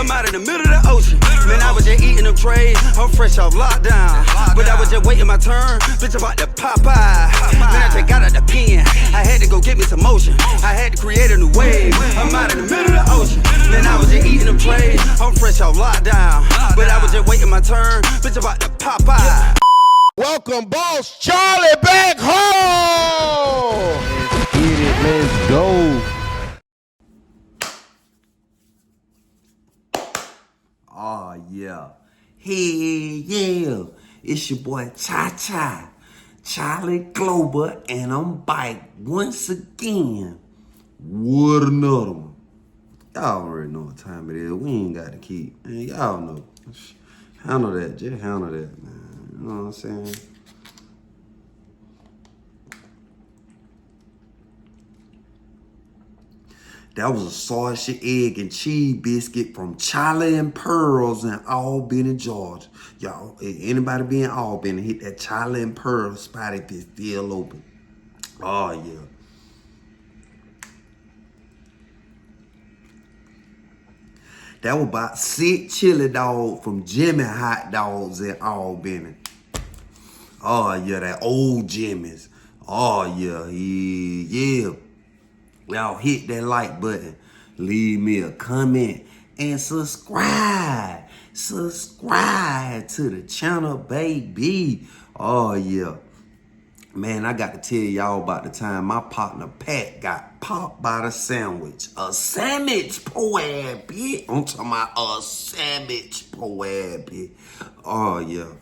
I'm out in the middle of the ocean. Man, I was just eating them trays. I'm fresh off lockdown. But I was just waiting my turn. Bitch, about to pop out. Man, I just got out the pen. I had to go get me some motion. I had to create a new wave. I'm out in the middle of the ocean. Man, I was just eating them trays. I'm fresh off lockdown. But I was just waiting my turn. Bitch, about to pop out. Welcome, Boss Charlie, back home. Let's get it. Let's go. Oh, yeah. Hey, yeah. It's your boy Cha-Cha, Charlie Glober, and I'm back once again with another one. Y'all already know what time it is. We ain't got to keep. Man, y'all know. Handle that. Just handle that, man. You know what I'm saying? That was a sausage, egg, and cheese biscuit from Charlie and Pearls in Albany, Georgia. Y'all, anybody be in Albany, hit that Charlie and Pearls spot if it's still open. Oh, yeah. That was about 6 chili dogs from Jimmy Hot Dogs in Albany. Oh, yeah, that old Jimmy's. Oh, yeah, yeah. Y'all hit that like button, leave me a comment, and subscribe. Subscribe to the channel, baby. Oh, yeah. Man, I got to tell y'all about the time my partner Pat got popped by the sandwich. A sandwich, poor ass bitch. I'm talking about a sandwich, poor ass bitch. Oh, yeah.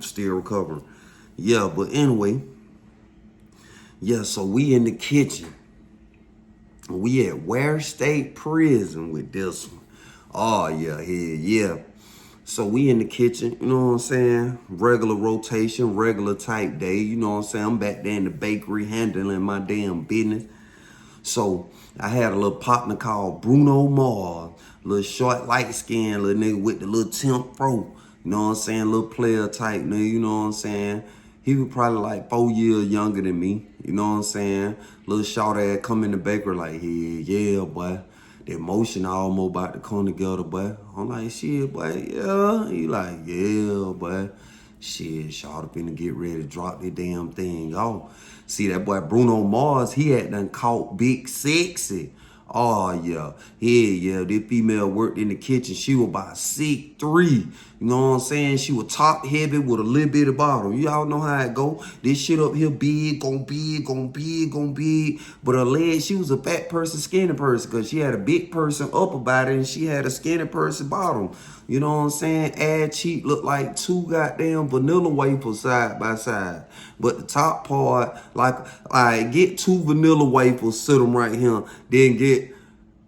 Still recovering. Yeah, but anyway. Yeah, so we in the kitchen. We at Ware State Prison with this one. Oh, yeah, yeah. So we in the kitchen, you know what I'm saying? Regular rotation, regular type day, you know what I'm saying? I'm back there in the bakery handling my damn business. So I had a little partner called Bruno Mars, little short, light-skinned little nigga with the little temp fro. You know what I'm saying? Little player type nigga, you know what I'm saying? He was probably like 4 years younger than me. You know what I'm saying? Little short ass come in the bakery like, yeah, boy. The emotion almost about to come together, boy. I'm like, shit, boy, yeah. He like, yeah, boy. Shit, short up in to get ready to drop that damn thing off. See, that boy Bruno Mars, he had done caught Big Sexy. Oh, yeah. Yeah. This female worked in the kitchen. She was about 6'3". You know what I'm saying? She was top heavy with a little bit of bottom. Y'all know how it go. This shit up here big, gon' big. But her legs, she was a fat person, skinny person, because she had a big person upper body and she had a skinny person bottom. You know what I'm saying? Ass cheek looked like 2 goddamn vanilla wafers side by side. But the top part, like get 2 vanilla wafers, sit them right here, then get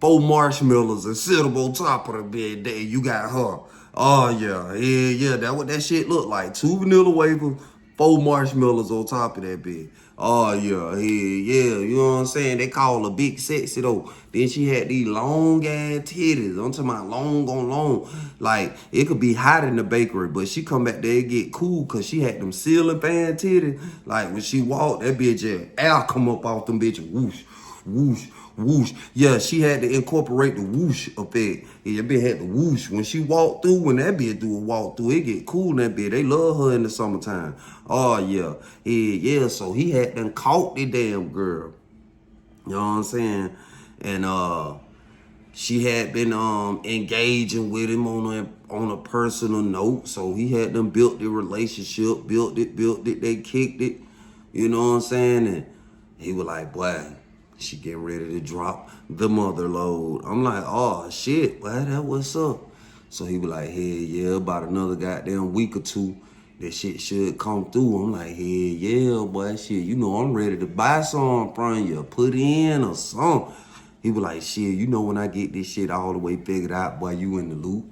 4 marshmallows and sit them on top of the bed. There you got her. Oh, yeah. That what that shit look like. 2 vanilla wafers, 4 marshmallows on top of that bed. Oh, yeah. You know what I'm saying? They call her Big Sexy, though. Then she had these long-ass titties. I'm talking about long. Like, it could be hot in the bakery, but she come back there and get cool because she had them ceiling fan titties. Like, when she walked, that bitch, air come up off them bitches. Whoosh. Yeah, she had to incorporate the whoosh effect. Yeah, that bitch had the whoosh. When she walked through, when that bitch do a walk through, it get cool in that bitch. They love her in the summertime. Oh, yeah. Yeah. So he had done caught the damn girl. You know what I'm saying? And she had been engaging with him on a personal note. So he had them built the relationship, built it, they kicked it. You know what I'm saying? And he was like, boy, she getting ready to drop the mother load. I'm like, oh, shit, boy, that what's up? So he was like, hey, yeah, about another goddamn week or two, that shit should come through. I'm like, hey, yeah, boy, shit, you know, I'm ready to buy some from you, put in or something. He was like, shit, you know, when I get this shit all the way figured out, boy, you in the loop.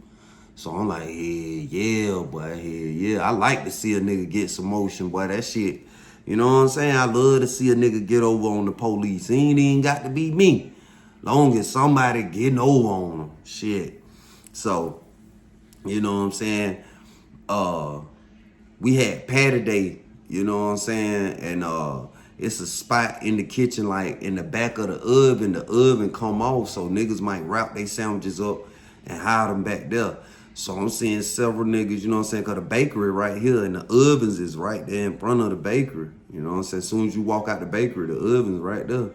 So I'm like, hey, yeah, boy, hey, yeah. I like to see a nigga get some motion, boy, that shit. You know what I'm saying? I love to see a nigga get over on the police. It ain't even got to be me. Long as somebody getting over on them. Shit. So, you know what I'm saying? We had Patty Day, you know what I'm saying? And it's a spot in the kitchen, like in the back of the oven. The oven come off, so niggas might wrap their sandwiches up and hide them back there. So I'm seeing several niggas, you know what I'm saying, cause the bakery right here and the ovens is right there in front of the bakery. You know what I'm saying? As soon as you walk out the bakery, the oven's right there.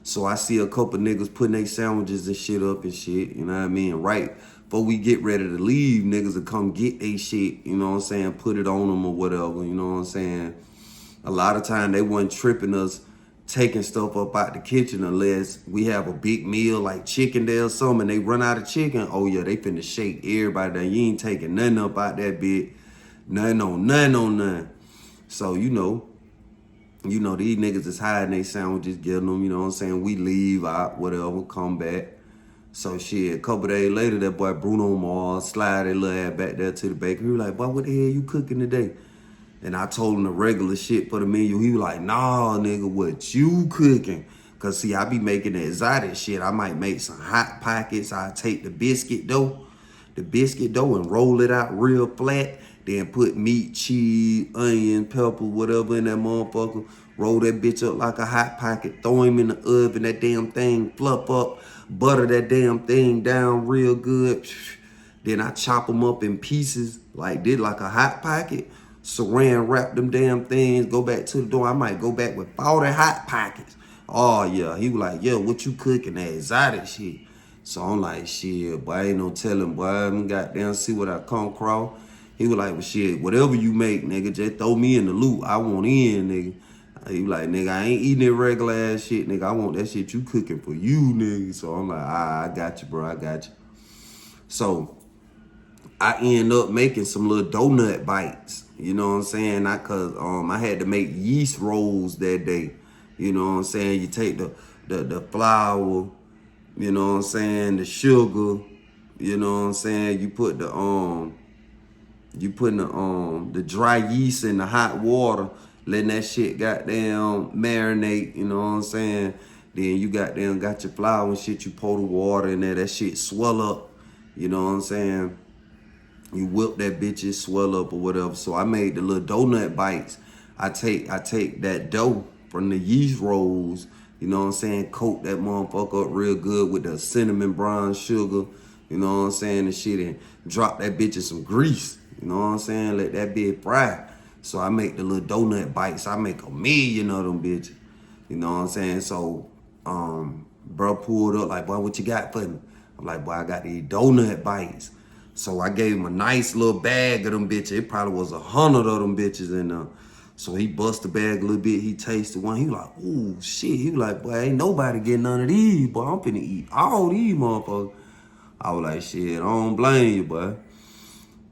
So I see a couple niggas putting their sandwiches and shit up and shit, you know what I mean? Right before we get ready to leave, niggas will come get they shit, you know what I'm saying, put it on them or whatever, you know what I'm saying? A lot of time they wasn't tripping us taking stuff up out the kitchen unless we have a big meal like chicken there or something and they run out of chicken. Oh yeah, they finna shake everybody down. You ain't taking nothing up out that bit. Nothing on none. So, you know, these niggas is hiding they sandwiches, getting them, you know what I'm saying? We leave out, whatever, come back. So shit, a couple days later, that boy Bruno Mars slide that little ass back there to the bakery. He was like, boy, what the hell you cooking today? And I told him the regular shit for the menu. He was like, nah, nigga, what you cooking? Cause see, I be making the exotic shit. I might make some hot pockets. I take the biscuit dough and roll it out real flat. Then put meat, cheese, onion, pepper, whatever in that motherfucker. Roll that bitch up like a hot pocket. Throw him in the oven, that damn thing fluff up. Butter that damn thing down real good. Then I chop them up in pieces like this, like a hot pocket. Saran wrap them damn things, go back to the door. I might go back with 40 hot pockets. Oh yeah, he was like, yeah, what you cooking, that exotic shit? So I'm like, shit, boy, ain't no telling, boy. I'm goddamn see what I come across. He was like, well, shit, whatever you make, nigga, just throw me in the loop. I want in, nigga. He was like, nigga, I ain't eating that regular ass shit, nigga. I want that shit you cooking for you, nigga. So I'm like, I got you, bro, I got you. So I end up making some little donut bites. You know what I'm saying? Cause I had to make yeast rolls that day. You know what I'm saying? You take the flour, you know what I'm saying, the sugar, you know what I'm saying? You put the dry yeast in the hot water, letting that shit goddamn marinate, you know what I'm saying? Then you got your flour and shit, you pour the water in there, that shit swell up, you know what I'm saying? You whip that bitch, it swell up or whatever. So I made the little donut bites. I take that dough from the yeast rolls, you know what I'm saying, coat that motherfucker up real good with the cinnamon brown sugar, you know what I'm saying, and shit, and drop that bitch in some grease, you know what I'm saying, let that bitch fry. So I make the little donut bites. I make 1,000,000 of them bitches, you know what I'm saying. So bro pulled up like, boy, what you got for me? I'm like, boy, I got these donut bites. So I gave him a nice little bag of them bitches. It probably was 100 of them bitches in there. So he bust the bag a little bit. He tasted one. He was like, ooh, shit. He was like, boy, ain't nobody getting none of these, boy. I'm finna eat all these motherfuckers. I was like, shit, I don't blame you, boy.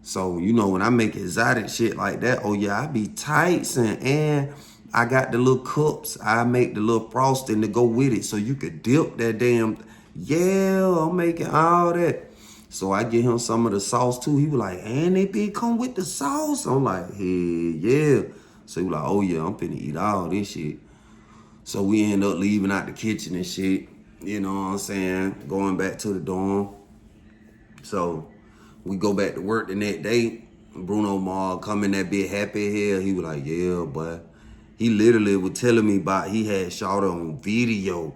So, you know, when I make exotic shit like that, oh yeah, I be tight, and I got the little cups. I make the little frosting to go with it so you could dip that damn, yeah, I'm making all that. So I get him some of the sauce too. He was like, and they be come with the sauce. I'm like, hey, yeah. So he was like, oh yeah, I'm finna eat all this shit. So we end up leaving out the kitchen and shit. You know what I'm saying? Going back to the dorm. So we go back to work the next day. Bruno Mars come in that bit happy as hell. He was like, yeah, but he literally was telling me about he had shot on video.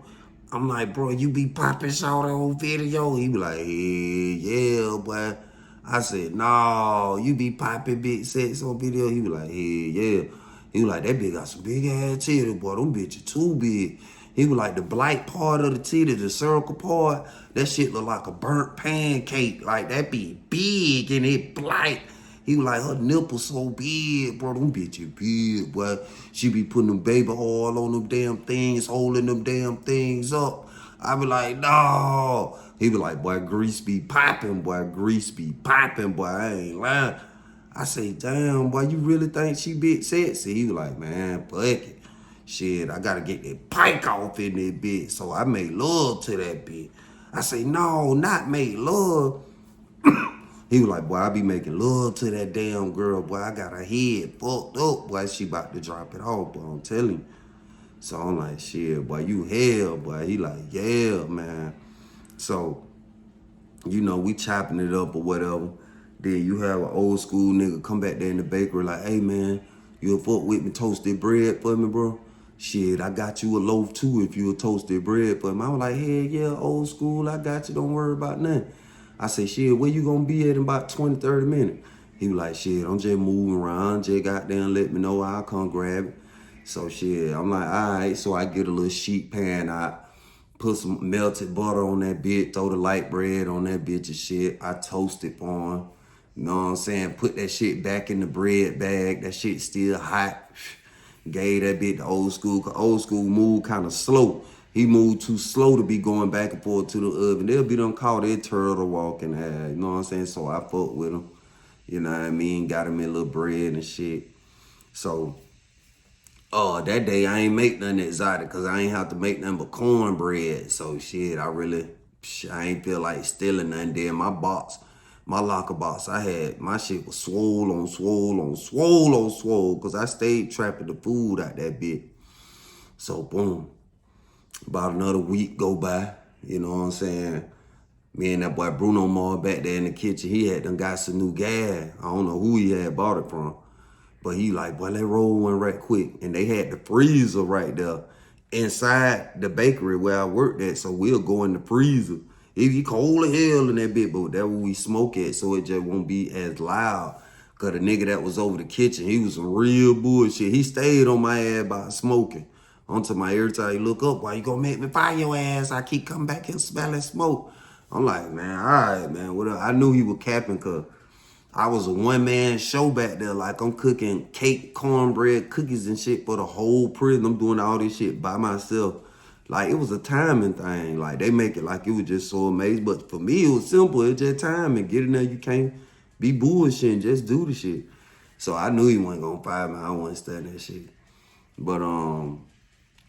I'm like, bro, you be popping shot on video? He was like, yeah, boy. I said, no, you be popping big sets on video? He was like, yeah. He was like, that bitch got some big ass titties, boy. Them bitches too big. He was like, the blight part of the titty, the circle part, that shit look like a burnt pancake. Like, that be big and it blight. He was like, her nipples so big, bro. Them bitches big, boy. She be putting them baby oil on them damn things, holding them damn things up. I be like, no. He was like, boy, grease be popping, boy. Grease be popping, boy. I ain't lying. I say, damn, boy, you really think she big sexy? He was like, man, fuck it. Shit, I gotta get that pike off in that bitch. So I made love to that bitch. I say, no, not make love. He was like, boy, I be making love to that damn girl. Boy, I got her head fucked up. Boy, she about to drop it off, boy, I'm telling you. So I'm like, shit, boy, you hell, boy. He like, yeah, man. So, you know, we chopping it up or whatever. Then you have an old school nigga come back there in the bakery like, hey, man, you'll fuck with me toasted bread for me, bro? Shit, I got you a loaf, too, if you'll toasted bread for me. I was like, hey, yeah, old school, I got you. Don't worry about nothing. I said, shit, where you gonna be at in about 20, 30 minutes? He was like, shit, I'm just moving around. Just goddamn let me know. I'll come grab it. So shit, I'm like, all right. So I get a little sheet pan out, put some melted butter on that bitch, throw the light bread on that bitch and shit. I toast it for him. You know what I'm saying? Put that shit back in the bread bag. That shit still hot. Gave that bitch the old school. Cause old school moved kind of slow. He moved too slow to be going back and forth to the oven. They'll be done call their turtle walking ass. You know what I'm saying? So I fuck with him. You know what I mean? Got him in little bread and shit. So, that day I ain't make nothing exotic because I ain't have to make nothing but cornbread. So shit, I ain't feel like stealing nothing. Then my locker box, my shit was swole on swole because I stayed trapping the food out that bit. So boom, about another week go by, you know what I'm saying? Me and that boy Bruno Mar back there in the kitchen, he had done got some new gas. I don't know who he had bought it from. But he like, boy, let's roll one right quick. And they had the freezer right there inside the bakery where I worked at. So we'll go in the freezer. It be cold as hell in that bit, but that's where we smoke at, so it just won't be as loud. Cause the nigga that was over the kitchen, he was some real bullshit. He stayed on my ass by smoking. Onto my every time he look up, why you gonna make me fire your ass? I keep coming back here smelling smoke. I'm like, man, all right, man, whatever. I knew he was capping cause I was a one-man show back there. Like, I'm cooking cake, cornbread, cookies and shit for the whole prison. I'm doing all this shit by myself. Like, it was a timing thing. Like, they make it like it was just so amazing. But for me, it was simple. It's just timing. Get in there, you can't be bullshitting. Just do the shit. So I knew he wasn't gonna fire me. I wasn't studying that shit. But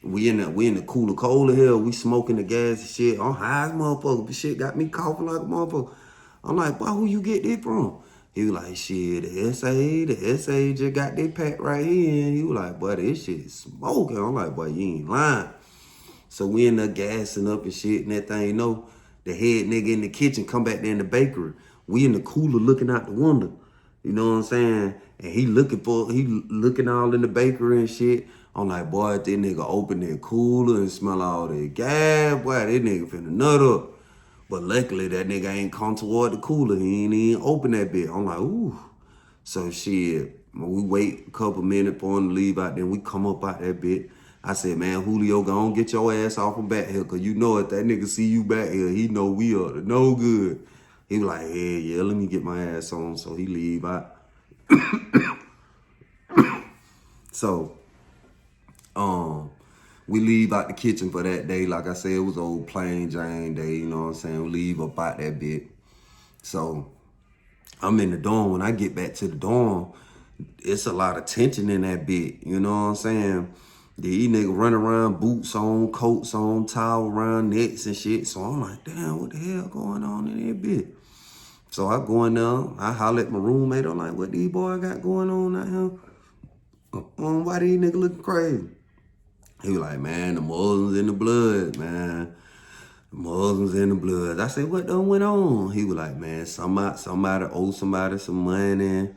we in the cooler cold of hell. We smoking the gas and shit. I'm high as motherfucker. The shit got me coughing like a motherfucker. I'm like, boy, who you get this from? He was like, shit, the SA just got their pack right here. And he was like, boy, this shit is smoking. I'm like, boy, you ain't lying. So we end up gassing up and shit, and that thing, you know, the head nigga in the kitchen come back there in the bakery. We in the cooler looking out the window. You know what I'm saying? And he looking all in the bakery and shit. I'm like, boy, if that nigga open that cooler and smell all that gas, boy, that nigga finna nut up. But luckily, that nigga ain't come toward the cooler. He ain't even open that bit. I'm like, ooh. So shit, we wait a couple minutes for him to leave out there. We come up out that bit. I said, man, Julio, go on, get your ass off from back here. Because you know if that nigga see you back here, he know we are no good. He was like, hey, yeah, let me get my ass on. So he leave out. So, we leave out the kitchen for that day. Like I said, it was old plain Jane day, you know what I'm saying? We leave up out that bit. So I'm in the dorm. When I get back to the dorm, it's a lot of tension in that bit, you know what I'm saying? These niggas run around, boots on, coats on, towel around necks and shit. So I'm like, damn, what the hell going on in that bit? So I go in there, I holler at my roommate. I'm like, what these boys got going on out here? Why these niggas looking crazy? He was like, man, the Muslims in the blood, man. The Muslims in the blood. I said, what done went on? He was like, man, somebody owe somebody some money,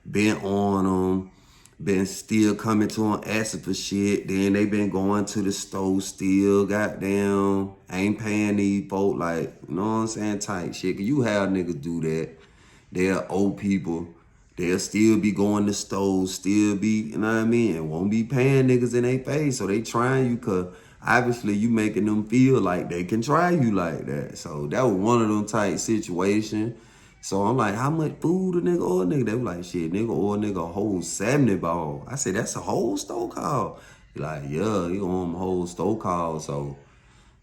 been on them, been still coming to them asking for shit. Then they been going to the store still, goddamn, ain't paying these folk, like, you know what I'm saying, tight shit. Cause you have niggas do that. They're old people. They'll still be going to stores, still be, you know what I mean, and won't be paying niggas in their face. So they trying you because obviously you making them feel like they can try you like that. So that was one of them tight situations. So I'm like, how much food a nigga or a nigga? They were like, shit, nigga or a nigga a whole 70 ball. I said, that's a whole store call. He like, yeah, he on a whole store call. So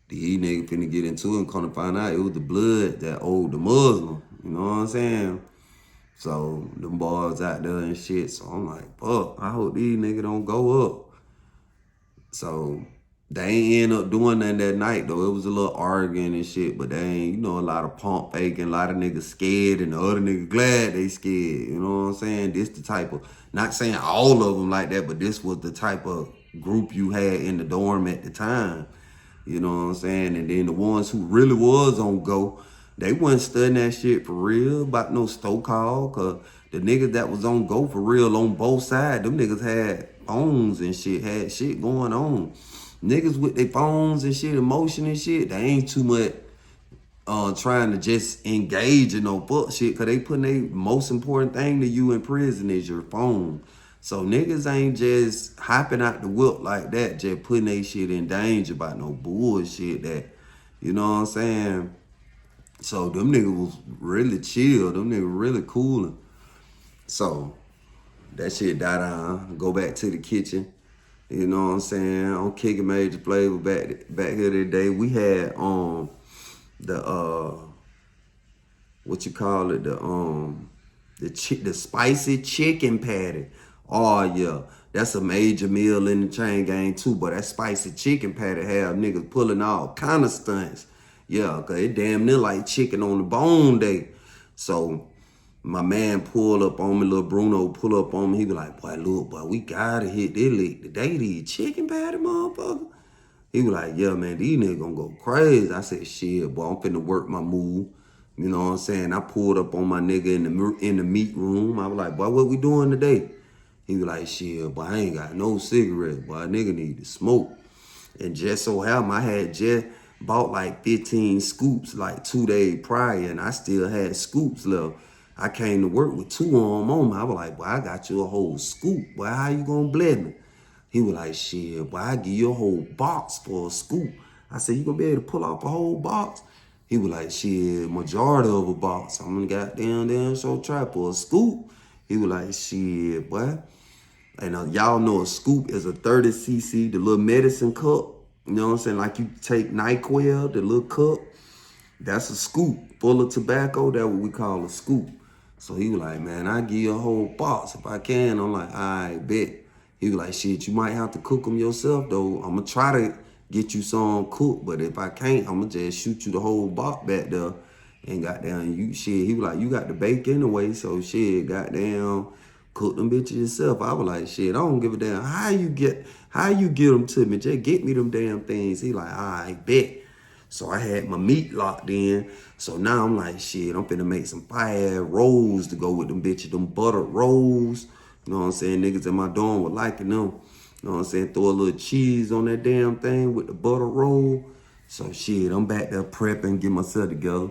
these niggas finna get into it and come to find out it was the blood that owed the Muslim. You know what I'm saying? So them boys out there and shit. So I'm like, fuck, I hope these niggas don't go up. So they ain't end up doing nothing that night though. It was a little arguing and shit, but they ain't, you know, a lot of pump faking, a lot of niggas scared and the other niggas glad they scared. You know what I'm saying? This the type of, not saying all of them like that, but this was the type of group you had in the dorm at the time. You know what I'm saying? And then the ones who really was on go, they wasn't studying that shit for real about no store call, cause the niggas that was on go for real on both sides, them niggas had phones and shit, had shit going on. Niggas with their phones and shit, emotion and shit, they ain't too much trying to just engage in no fuck shit, because they putting the most important thing to you in prison is your phone. So niggas ain't just hopping out the whip like that, just putting they shit in danger about no bullshit that, you know what I'm saying? So them niggas was really chill. Them niggas really coolin'. So that shit died down. Go back to the kitchen. You know what I'm saying? I'm kicking Major Flavor back here today. We had the what you call it, the spicy chicken patty. Oh yeah, that's a major meal in the chain gang too. But that spicy chicken patty have niggas pulling all kind of stunts. Yeah, cause it damn near like chicken on the bone day. So my man pulled up on me, little Bruno pull up on me. He be like, boy, look, boy, we gotta hit this lick today, these chicken patty motherfucker. He was like, yeah, man, these niggas gonna go crazy. I said, shit, boy, I'm finna work my move. You know what I'm saying? I pulled up on my nigga in the meat room. I was like, boy, what we doing today? He was like, shit, boy, I ain't got no cigarettes, boy, a nigga need to smoke. And just so happened, I had just bought like 15 scoops like 2 days prior, and I still had scoops left. I came to work with 2 on me. I was like, boy, I got you a whole scoop. Boy, how you gonna bled me? He was like, shit, boy, I give you a whole box for a scoop. I said, you gonna be able to pull off a whole box? He was like, shit, majority of a box. I'm gonna damn show try for a scoop. He was like, shit, boy. And y'all know a scoop is a 30 cc, the little medicine cup. You know what I'm saying? Like you take NyQuil, the little cup. That's a scoop full of tobacco. That's what we call a scoop. So he was like, man, I give you a whole box if I can. I'm like, I bet. He was like, shit, you might have to cook them yourself, though. I'm going to try to get you some cooked, but if I can't, I'm going to just shoot you the whole box back there. And goddamn, you shit. He was like, you got to bake anyway, so shit, goddamn, cook them bitches yourself. I was like, shit, I don't give a damn how you get them to me. Just get me them damn things. He like, I bet. So I had my meat locked in. So now I'm like, shit, I'm finna make some fire rolls to go with them bitches, them buttered rolls. You know what I'm saying? Niggas in my dorm were liking them. You know what I'm saying? Throw a little cheese on that damn thing with the butter roll. So shit, I'm back there prepping, get myself together.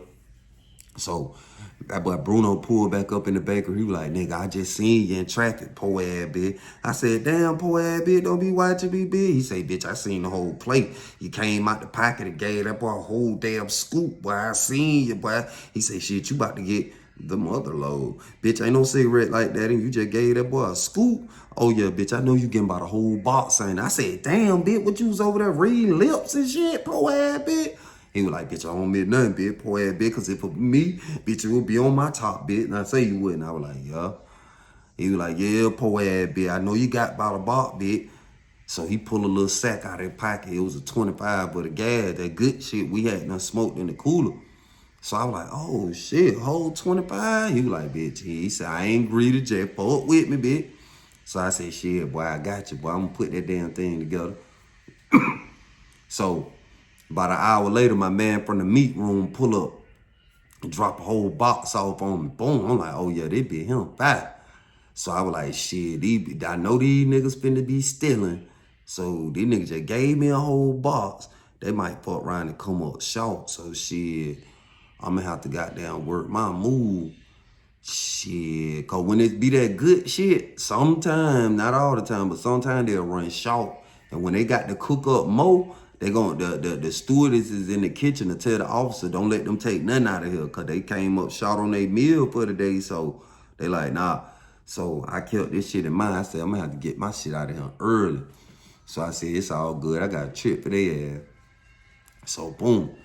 So that boy Bruno pulled back up in the bakery. He was like, nigga, I just seen you in traffic, poor ass bitch. I said, damn, poor ass bitch, don't be watching me, bitch. He said, bitch, I seen the whole plate. You came out the pocket and gave that boy a whole damn scoop, boy. I seen you, boy. He said, shit, you about to get the mother load. Bitch, ain't no cigarette like that, and you just gave that boy a scoop. Oh, yeah, bitch, I know you getting about a whole box, ain't I said, damn, bitch, what you was over there reading lips and shit, poor ass bitch? He was like, bitch, I don't miss nothing, bitch, poor ass bitch, because if it was me, bitch, it would be on my top, bitch. And I say you wouldn't. I was like, yeah. He was like, yeah, poor ass bitch. I know you got about a box, bitch. So he pulled a little sack out of his pocket. It was a 25, but the gas, that good shit we had done smoked in the cooler. So I was like, oh, shit, whole 25? He was like, bitch, he said, I ain't greedy, just fuck with me, bitch. So I said, shit, boy, I got you, boy. I'm going to put that damn thing together. So about an hour later, my man from the meat room pull up and drop a whole box off on me. Boom. I'm like, oh, yeah, they be him back. So I was like, shit, I know these niggas finna be stealing. So these niggas just gave me a whole box. They might fuck around and come up short. So shit, I'm gonna have to goddamn work my move. Shit, cause when it be that good shit, sometimes, not all the time, but sometimes they'll run short. And when they got to cook up more, they the stewardess is in the kitchen to tell the officer, don't let them take nothing out of here, cause they came up short on their meal for the day. So they like, nah. So I kept this shit in mind. I said, I'm gonna have to get my shit out of here early. So I said, it's all good. I got a trip for their ass. So boom.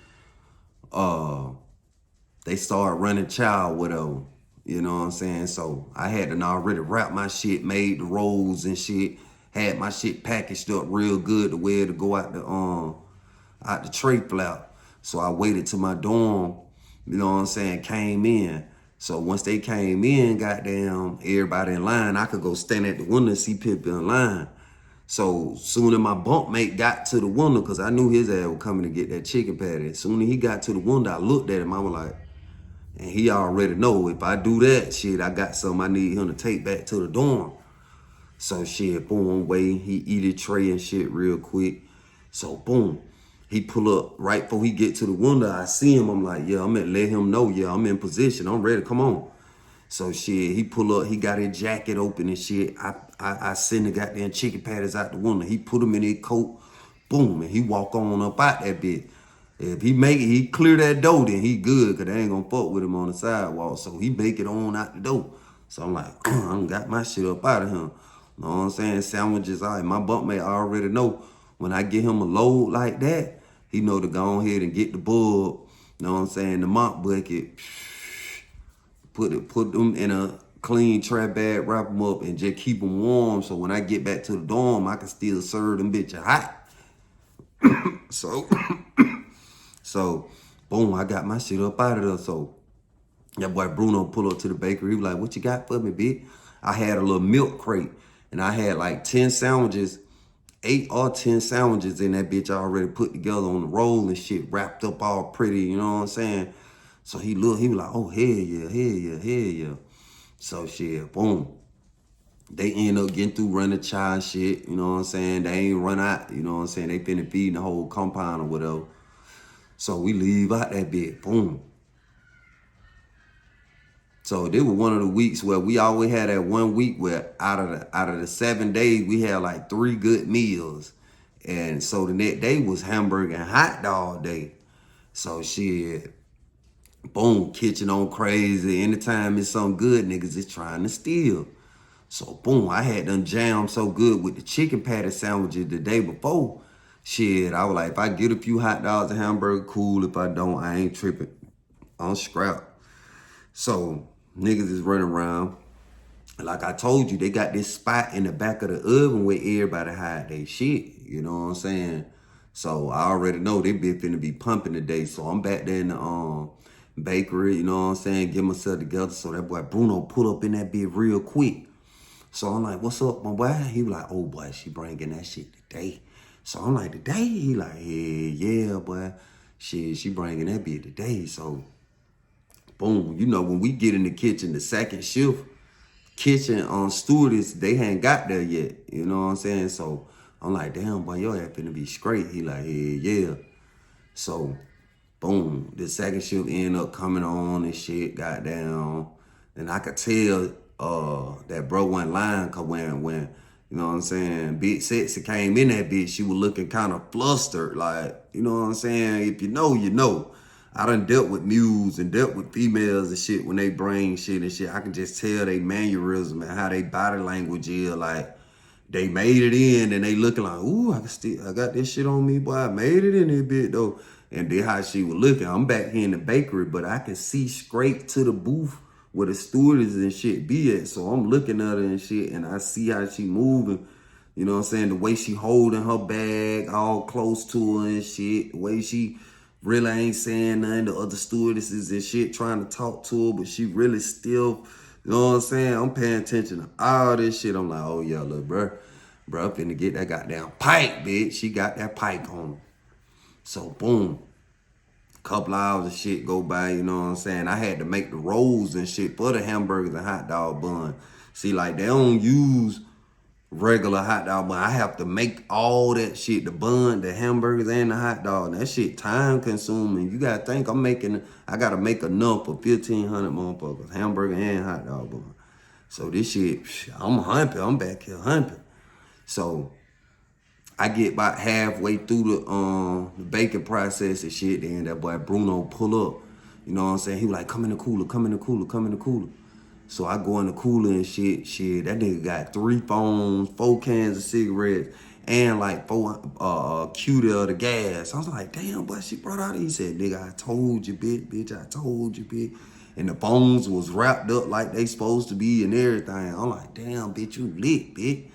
They started running child, whatever. You know what I'm saying? So I had to already wrap my shit, made the rolls and shit, had my shit packaged up real good to where to go out the tray flap. So I waited till my dorm, you know what I'm saying, came in. So once they came in, goddamn, everybody in line, I could go stand at the window and see people in line. So soon as my bunkmate got to the window, because I knew his ass was coming to get that chicken patty. As soon as he got to the window, I looked at him, I was like, and he already know if I do that, shit, I got something I need him to take back to the dorm. So shit, boom, wait, he eat a tray and shit real quick. So boom, He pull up right before he get to the window. I see him. I'm like, yeah, I'm gonna let him know. Yeah, I'm in position. I'm ready. Come on. So shit, he pull up. He got his jacket open and shit. I send the goddamn chicken patties out the window. He put them in his coat. Boom, and he walk on up out that bitch. If he make it, he clear that door, then he good, cause they ain't gonna fuck with him on the sidewalk. So he make it on out the door. So I'm like, I done got my shit up out of him. Know what I'm saying? Sandwiches, all right. My bunkmate already know when I get him a load like that, he know to go ahead and get the bulb. Know what I'm saying? The mop bucket. Put them in a clean trap bag, wrap them up, and just keep them warm. So when I get back to the dorm, I can still serve them bitches hot. So, boom, I got my shit up out of there. So, that boy Bruno pull up to the bakery. He was like, what you got for me, bitch? I had a little milk crate, and I had like 10 sandwiches, 8 or 10 sandwiches in that bitch already put together on the roll and shit, wrapped up all pretty, you know what I'm saying? So he was like, oh, hell yeah, hell yeah, hell yeah. So, shit, boom. They end up getting through running child shit, you know what I'm saying? They ain't run out, you know what I'm saying? They finna feed the whole compound or whatever. So we leave out that bit, boom. So this was one of the weeks where we always had that 1 week where out of the 7 days, we had like 3 good meals. And so the next day was hamburger and hot dog day. So shit, boom, kitchen on crazy. Anytime it's something good, niggas is trying to steal. So boom, I had done jammed so good with the chicken patty sandwiches the day before. Shit, I was like, if I get a few hot dogs and hamburger, cool. If I don't, I ain't tripping. I'm scrap. So niggas is running around. Like I told you, they got this spot in the back of the oven where everybody hide their shit. You know what I'm saying? So I already know they be finna be pumping today. So I'm back there in the bakery, you know what I'm saying? Get myself together. So that boy Bruno pull up in that bit real quick. So I'm like, what's up, my boy? He was like, oh boy, she bringing that shit today. So I'm like, today? He like, yeah, boy. Shit, she bringing that bitch today. So, boom. You know, when we get in the kitchen, the second shift, kitchen on stewardess, they ain't got there yet. You know what I'm saying? So, I'm like, damn, boy, your ass finna be straight. He like, yeah. So, boom. The second shift end up coming on and shit, goddamn. And I could tell that bro wasn't lying, cause when you know what I'm saying, Big Sexy came in that bitch, she was looking kind of flustered, like, you know what I'm saying? If you know, you know. I done dealt with mules and dealt with females and shit when they bring shit and shit. I can just tell they mannerism and how they body language is, like, they made it in and they looking like, ooh, I got this shit on me, boy. I made it in this bit though. And then how she was looking. I'm back here in the bakery, but I can see straight to the booth where the stewardess and shit be at. So I'm looking at her and shit, and I see how she moving. You know what I'm saying? The way she holding her bag all close to her and shit. The way she really ain't saying nothing. The other stewardesses and shit trying to talk to her, but she really still, you know what I'm saying? I'm paying attention to all this shit. I'm like, oh yeah, look, bro, I'm finna get that goddamn pike, bitch. She got that pike on her. So boom. Couple hours of shit go by, you know what I'm saying? I had to make the rolls and shit for the hamburgers and hot dog bun. See, like, they don't use regular hot dog bun. I have to make all that shit, the bun, the hamburgers, and the hot dog. That shit time consuming. You gotta think I gotta make enough for 1,500 motherfuckers, hamburger and hot dog bun. So this shit, I'm humping. I'm back here humping. So I get about halfway through the baking process and shit, then that boy Bruno pull up. You know what I'm saying? He was like, come in the cooler, come in the cooler, come in the cooler. So I go in the cooler and shit, that nigga got 3 phones, 4 cans of cigarettes, and like 4 cutie of the gas. I was like, damn, boy, she brought out. He said, nigga, I told you, bitch, I told you, bitch. And the phones was wrapped up like they supposed to be and everything. I'm like, damn, bitch, you lit, bitch.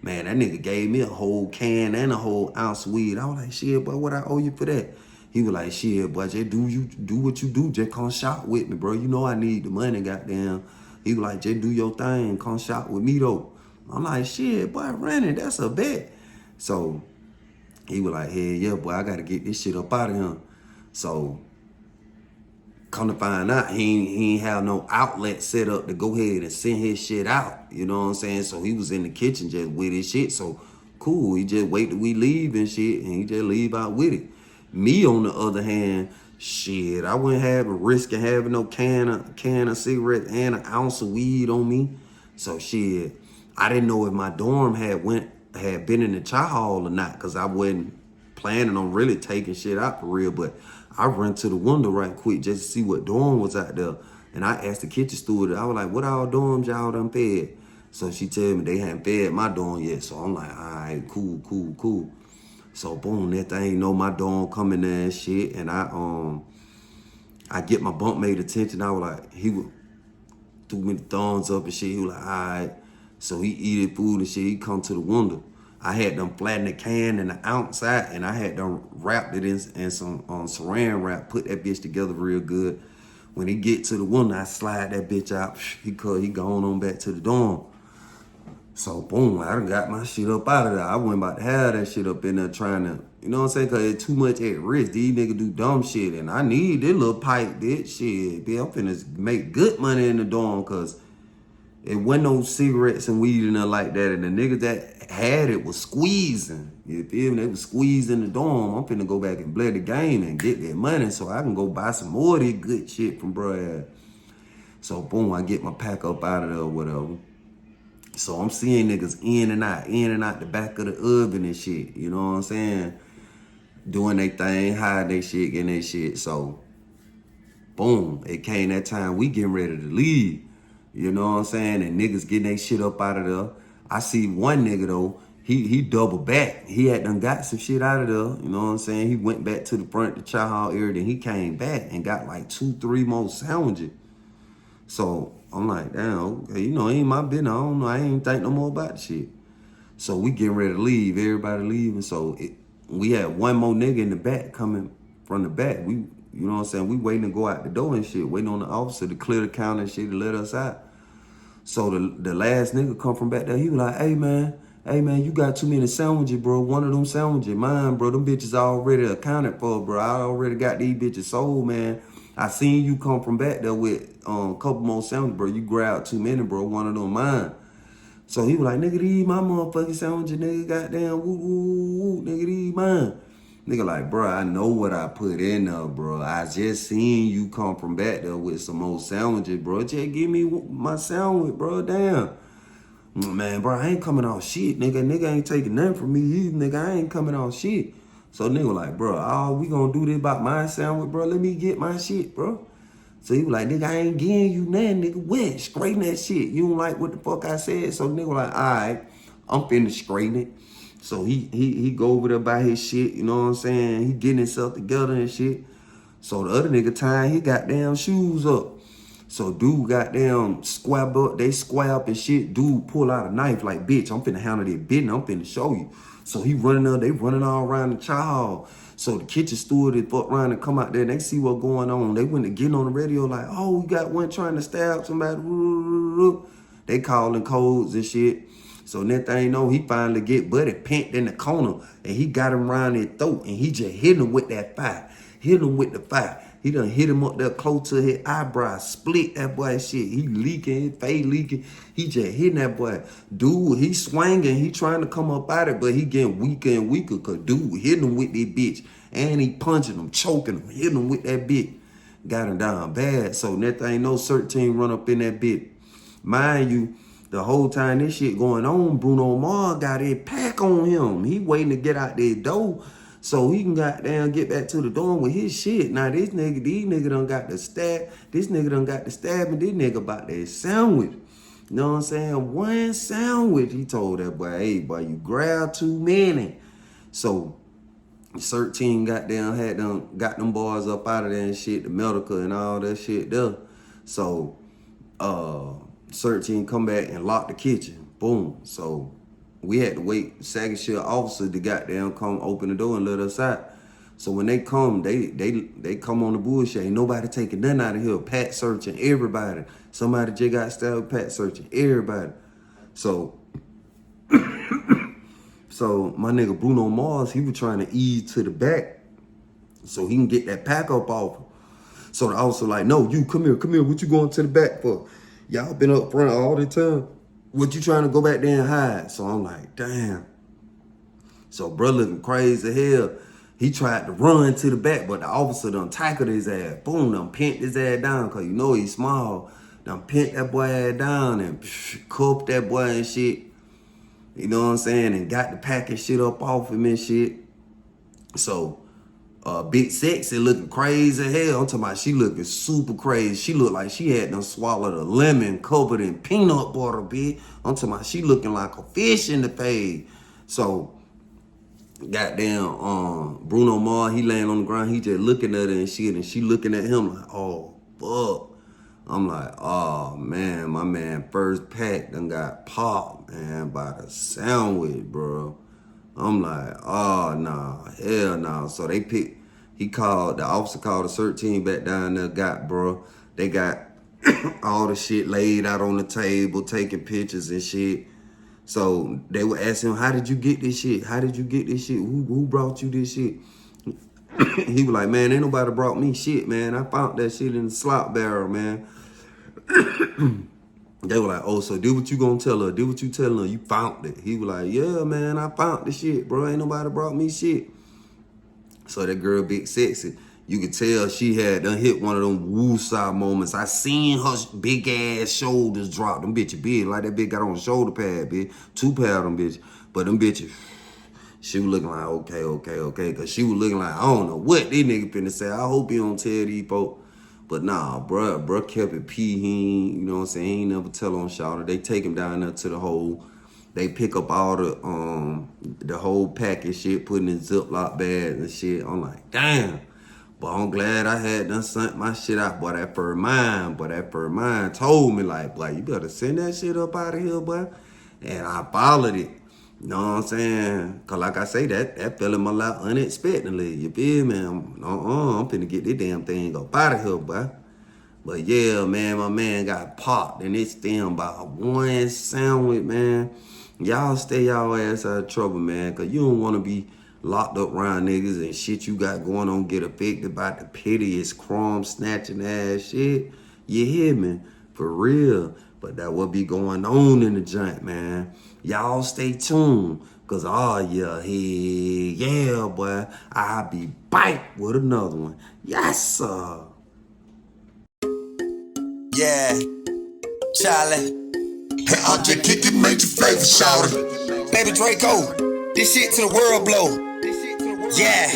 Man, that nigga gave me a whole can and a whole ounce of weed. I was like, shit, boy, what I owe you for that? He was like, shit, boy, just do what you do. Just come shop with me, bro. You know I need the money, goddamn. He was like, just do your thing. Come shop with me, though. I'm like, shit, boy, running, that's a bet. So he was like, hey, yeah, boy, I got to get this shit up out of him. So come to find out, he ain't have no outlet set up to go ahead and send his shit out. You know what I'm saying? So he was in the kitchen just with his shit. So cool, he just wait till we leave and shit, and he just leave out with it. Me, on the other hand, shit, I wouldn't have a risk of having no can of cigarettes and an ounce of weed on me. So shit, I didn't know if my dorm had been in the chow hall or not, because I wasn't planning on really taking shit out for real. But I ran to the window right quick just to see what dorm was out there. And I asked the kitchen steward, I was like, what all dorms y'all done fed? So she told me they hadn't fed my dorm yet. So I'm like, all right, cool. So boom, that thing know my dorm coming there and shit. And I get my bunkmate attention. I was like, he would threw me the thumbs up and shit. He was like, all right. So he eated food and shit. He come to the window. I had them flatten the can and the outside, and I had them wrapped it in some saran wrap, put that bitch together real good. When he get to the window, I slide that bitch out. He gone on back to the dorm. So boom, I done got my shit up out of there. I wasn't about to have that shit up in there trying to, you know what I'm saying? Cause it's too much at risk. These niggas do dumb shit, and I need this little pipe, bitch. Shit, bitch, I'm finna make good money in the dorm, cause it wasn't no cigarettes and weed in there like that. And the niggas that had it was squeezing. You feel me? They was squeezing the dorm. I'm finna go back and play the game and get that money so I can go buy some more of this good shit from bruh. So boom, I get my pack up out of there or whatever. So I'm seeing niggas in and out the back of the oven and shit. You know what I'm saying? Doing their thing, hide their shit, getting their shit. So boom, it came that time we getting ready to leave. You know what I'm saying? And niggas getting their shit up out of there. I see one nigga though, he double back. He had done got some shit out of there. You know what I'm saying? He went back to the front, the chow hall area, then he came back and got like 2-3 more sandwiches. So I'm like, damn, okay, you know, ain't my business. I don't know. I ain't think no more about the shit. So we getting ready to leave. Everybody leaving. So we had one more nigga in the back coming from the back. You know what I'm saying? We waiting to go out the door and shit, waiting on the officer to clear the counter and shit to let us out. So the last nigga come from back there. He was like, hey man, you got too many sandwiches, bro. One of them sandwiches, mine, bro. Them bitches already accounted for, bro. I already got these bitches sold, man. I seen you come from back there with a couple more sandwiches, bro. You grabbed too many, bro. One of them mine. So he was like, nigga, these my motherfucking sandwiches, nigga. Goddamn, woo, nigga, these mine. Nigga like, bro, I know what I put in there, bro. I just seen you come from back there with some more sandwiches, bro. Just give me my sandwich, bro. Damn. Man, bro, I ain't coming off shit, nigga. Nigga ain't taking nothing from me either, nigga. I ain't coming off shit. So nigga like, bro, all we gonna do this about my sandwich, bro. Let me get my shit, bro. So he was like, nigga, I ain't getting you nothing, nigga. What? Straighten that shit. You don't like what the fuck I said? So nigga like, all right, I'm finna straighten it. So he go over there by his shit, you know what I'm saying? He getting himself together and shit. So the other nigga tying his goddamn shoes up. So dude goddamn squab up, they square up and shit. Dude pull out a knife like, bitch, I'm finna handle this business. I'm finna show you. So he running up, they running all around the chow hall. So the kitchen steward, they fuck around and come out there and they see what's going on. They went to get on the radio like, oh, we got one trying to stab somebody. They calling codes and shit. So next thing you know, he finally get Buddy pinned in the corner and he got him around his throat and he just hit him with that fire. Hit him with the fire. He done hit him up there close to his eyebrow, split that boy shit. He leaking, his face leaking. He just hitting that boy. Dude, he swinging. He trying to come up out of it, but he getting weaker and weaker because dude hitting him with that bitch. And he punching him, choking him, hitting him with that bitch. Got him down bad. So that thing, no CERT team run up in that bitch. Mind you, the whole time this shit going on, Bruno Mars got a pack on him. He waiting to get out their door so he can goddamn get back to the dorm with his shit. Now these nigga done got the stab. This nigga done got the stabbing. This nigga about that sandwich. You know what I'm saying? One sandwich. He told that boy, hey boy, you grab too many. So CERT team got them boys up out of there and shit, the medical and all that shit there. So CERT team come back and lock the kitchen. Boom. So we had to wait second shift officer to goddamn come open the door and let us out. So when they come, they come on the bullshit. Ain't nobody taking nothing out of here. Pat searching everybody. Somebody just got stabbed, pat searching everybody. So so my nigga Bruno Mars, he was trying to ease to the back so he can get that pack up off him. So the officer like, no, you come here. What you going to the back for? Y'all been up front all the time. What you trying to go back there and hide? So I'm like, damn. So bro looking crazy as hell. He tried to run to the back, but the officer done tackled his ass. Boom, done pinned his ass down, cause you know he's small. Done pinned that boy ass down and cuffed that boy and shit. You know what I'm saying? And got the packing shit up off him and shit. So, Big Sexy looking crazy as hell. I'm talking about she looking super crazy. She looked like she had done swallowed a lemon covered in peanut butter, bitch. I'm talking about she looking like a fish in the face. So, goddamn, Bruno Mars, he laying on the ground. He just looking at her and shit. And she looking at him like, oh, fuck. I'm like, oh, man, my man first pack done got popped, man, by the sandwich, bro. I'm like, oh, nah, hell nah. So the officer called the CERT team back down there, bro. They got all the shit laid out on the table, taking pictures and shit. So they were asking him, how did you get this shit? How did you get this shit? Who brought you this shit? He was like, man, ain't nobody brought me shit, man. I found that shit in the slop barrel, man. They were like, oh, so did what you gonna tell her? Did what you telling her? You found it. He was like, yeah, man, I found the shit, bro. Ain't nobody brought me shit. So that girl, Big Sexy, you could tell she had done hit one of them woo-saw moments. I seen her big ass shoulders drop. Them bitches big, like that bitch got on a shoulder pad, bitch. 2 pair of them bitches. But them bitches, she was looking like, okay. Cause she was looking like, I don't know what these niggas finna say. I hope he don't tell these folks. But nah, bruh kept it P. He ain't, you know what I'm saying? He ain't never tell on Shawty. They take him down there to the hole. They pick up all the whole pack and shit, putting in Ziploc bags and shit. I'm like, damn. But I'm glad I had done sent my shit out. Boy, that fur mine told me, like, boy, you better send that shit up out of here, boy. And I followed it. You know what I'm saying? Cause like I say, that fell in my lap unexpectedly. You feel me? I'm finna get this damn thing up out of here, boy. But yeah, man, my man got popped and it's stemmed by one sandwich, man. Y'all stay y'all ass out of trouble, man. Cause you don't wanna be locked up around niggas and shit you got going on get affected by the piteous crumb snatching ass shit. You hear me? For real. But that will be going on in the joint, man. Y'all stay tuned. Cause yeah, boy, I'll be back with another one. Yes, sir. Yeah, Charlie. I'm just kicking major flavor, shawty. Baby Draco, this shit to the world blow. Yeah,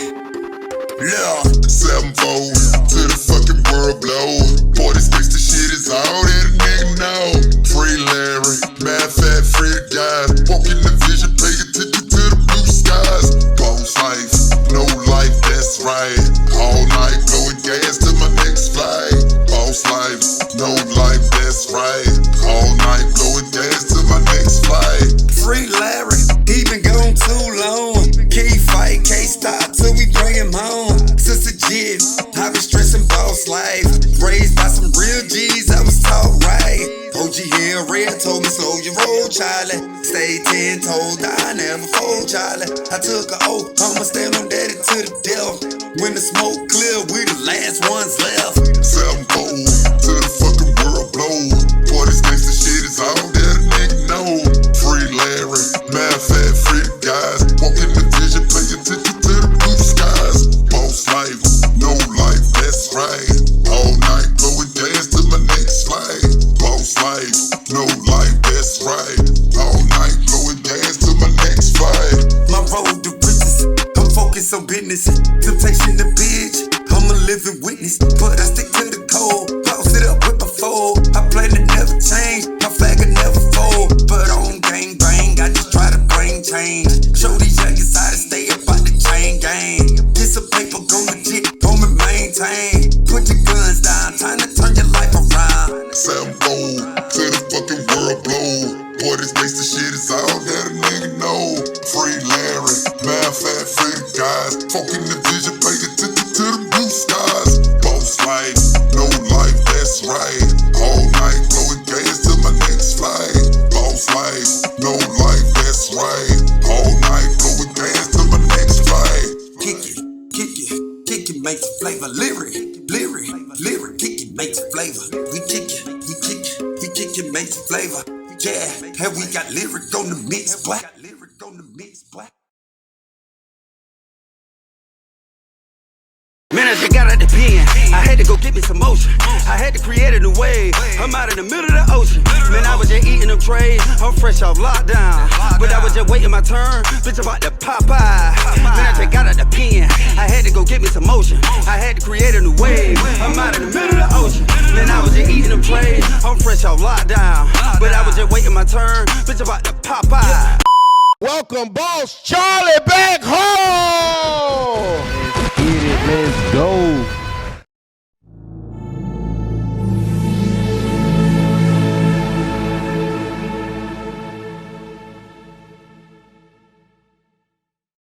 look. 7-4 to the fucking world blow. Boy, this gangsta shit is all that a nigga know. Free Larry, mad fat, free guys. Walking the vision, pay attention to the blue skies. Boss life, no life, that's right. All night blowing gas to my next flight. Boss life, no life, that's right. All night blowing gas to my next flight. Free Larry, he been gone too long. Key fight, can't stop till we bring him home. Sister Jib, I been stressing boss life. Raised by some real G's, I was taught right. OG here, Red told me slow your roll, Charlie. Stay 10 toes, I never fold, Charlie. I took a oath, I'ma stand on daddy to the death. When the smoke clear, we the last ones left. 7-4 to the fucking world blow. Boy, this gangsta shit is all that a nigga know. Free Larry, mad fat, free guys. Walking the vision, pay attention to the blue skies. Boss life, no life, that's right. All night blowing gas to my next flight. Boss life, no life, that's right. All night blowing gas to my next flight. My road to riches, I'm focused on business. Temptation the bitch, I'm a living witness. But I stick to the code, bounce it up with my fold. I plan to never change, my flag will never fold. But on gang bang, I just try to bring change. Show these youngins how to stay up out the chain gang. Get some paper, go legit, home and maintain. Put your guns down, time to turn your life around. 7-4 to the fucking world blow. Boy, this gangsta shit is all that a nigga know. Free Larry, mad fat, free guys. Fucking the vision, pay attention to the blue skies. Boss life, no life, that's right. All night blowing gas to my next flight. Boss life, no life, that's right. All night blowing gas to my next flight. Kick it, make the flavor. Lyric, kick it, make the flavor. We kick it, make the flavor. Yeah, and we got lyric on the mix, boy. Man, I just got out the pen. I had to go get me some motion. I had to create a new wave. I'm out in the middle of the ocean. Man, I was just eating them trays. I'm fresh off lockdown. But I was just waiting my turn. Bitch, about to Popeye. Man, I just got out the pen. I had to go get me some motion. I had to create a new wave. I'm out in the middle of the ocean. Man, I was just eating them trays. I'm fresh off lockdown. But I was just waiting my turn. Bitch, about to Popeye. Welcome, Boss Charlie, back home. Let's get it. Let's go.